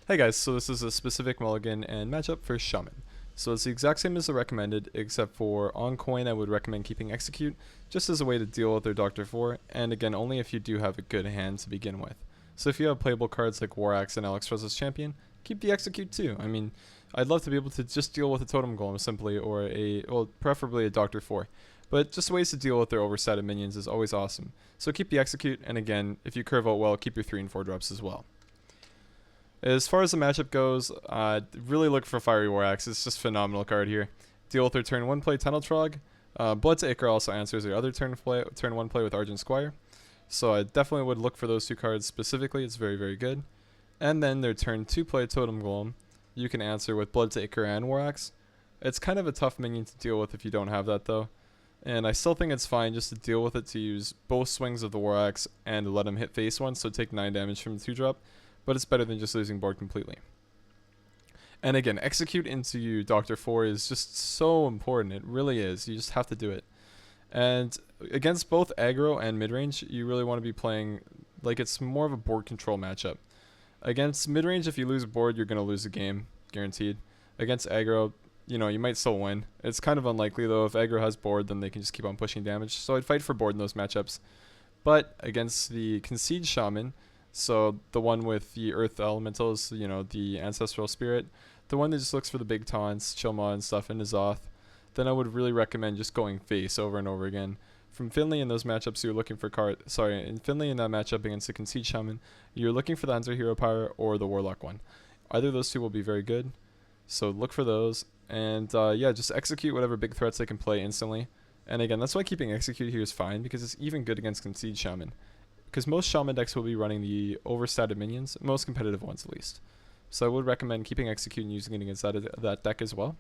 Hey guys, so this is a specific mulligan and matchup for Shaman. So it's the exact same as the recommended, except for on coin I would recommend keeping Execute, just as a way to deal with their Doctor 4, and again only if you do have a good hand to begin with. So if you have playable cards like War Axe and Alex Rosa's Champion, keep the Execute too. I mean, I'd love to be able to just deal with a Totem Golem simply, or well, preferably a Doctor 4. But just ways to deal with their overstated minions is always awesome. So keep the Execute, and again, if you curve out well, keep your 3 and 4 drops as well. As far as the matchup goes, really look for Fiery War Axe. It's just a phenomenal card here. Deal with their turn 1 play Tunnel Trog. Blood to Ichor also answers their other turn 1 play with Argent Squire. So I definitely would look for those two cards specifically. It's very, very good. And then their turn 2 play Totem Golem. You can answer with Blood to Ichor and War Axe. It's kind of a tough minion to deal with if you don't have that though. And I still think it's fine just to deal with it to use both swings of the War Axe and let him hit face one, so take 9 damage from the 2-drop. But it's better than just losing board completely. And again, Execute into Doctor 4 is just so important. It really is. You just have to do it. And against both aggro and midrange, you really want to be playing like it's more of a board control matchup. Against midrange, if you lose a board, you're going to lose a game, guaranteed. Against aggro, you know, you might still win. It's kind of unlikely though. If aggro has board, then they can just keep on pushing damage. So I'd fight for board in those matchups. But against the Concede Shaman, so the one with the Earth Elementals, you know, the Ancestral Spirit, the one that just looks for the big taunts, Chilma and stuff, and N'Zoth, then I would really recommend just going face over and over again. From Finley in those matchups, you're looking for in Finley in that matchup against the Concede Shaman, you're looking for the Hunter Hero Power or the Warlock one. Either of those two will be very good, so look for those. And yeah, just execute whatever big threats they can play instantly. And again, that's why keeping Execute here is fine, because it's even good against Concede Shaman. Because most Shaman decks will be running the overstated minions, most competitive ones at least. So I would recommend keeping Execute and using it against that deck as well.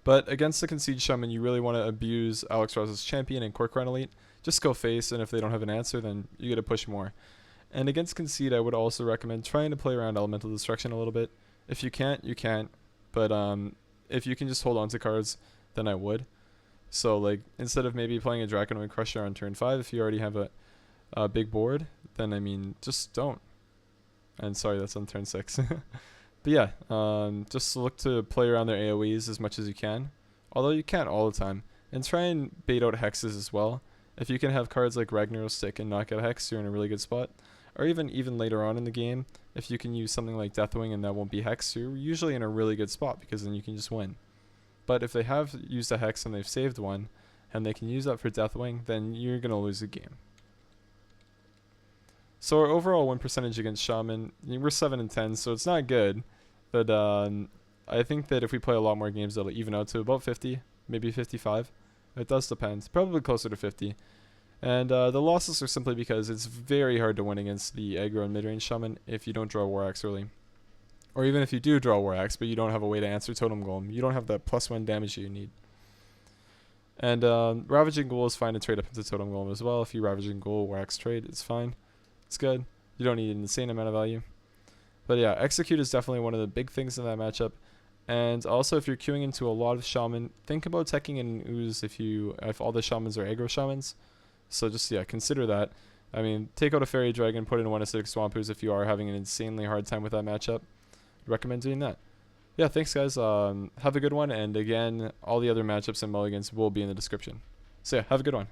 But against the Concede Shaman, you really want to abuse Alex Rosa's Champion and Corcoran Elite. Just go face, and if they don't have an answer, then you got to push more. And against Concede, I would also recommend trying to play around Elemental Destruction a little bit. If you can't, you can't. But if you can just hold on to cards, then I would. So like instead of maybe playing a Draconoid Crusher on turn 5, if you already have a big board, then I mean just don't. And sorry, that's on turn 6. But yeah, just look to play around their AoEs as much as you can, although you can't all the time, and try and bait out hexes as well. If you can have cards like Ragnaros stick and knock out hex, you're in a really good spot. Or even later on in the game, if you can use something like Deathwing and that won't be hex, you're usually in a really good spot because then you can just win. But if they have used a hex and they've saved one, and they can use that for Deathwing, then you're gonna lose the game. So our overall win percentage against Shaman, we're 7 and 10, so it's not good. But I think that if we play a lot more games, that'll even out to about 50, maybe 55. It does depend. Probably closer to 50. And the losses are simply because it's very hard to win against the aggro and midrange Shaman if you don't draw War Axe early. Or even if you do draw War Axe, but you don't have a way to answer Totem Golem. You don't have that +1 damage you need. And Ravaging Ghoul is fine to trade up into Totem Golem as well. If you Ravaging Ghoul, War Axe trade, it's fine. It's good. You don't need an insane amount of value. But yeah, Execute is definitely one of the big things in that matchup. And also, if you're queuing into a lot of Shaman, think about teching in an Ooze if all the Shamans are aggro Shamans. So just, yeah, consider that. I mean, take out a Fairy Dragon, put in one acidic Swamp Ooze if you are having an insanely hard time with that matchup. I'd recommend doing that. Yeah, thanks guys. Have a good one. And again, all the other matchups and mulligans will be in the description. So yeah, have a good one.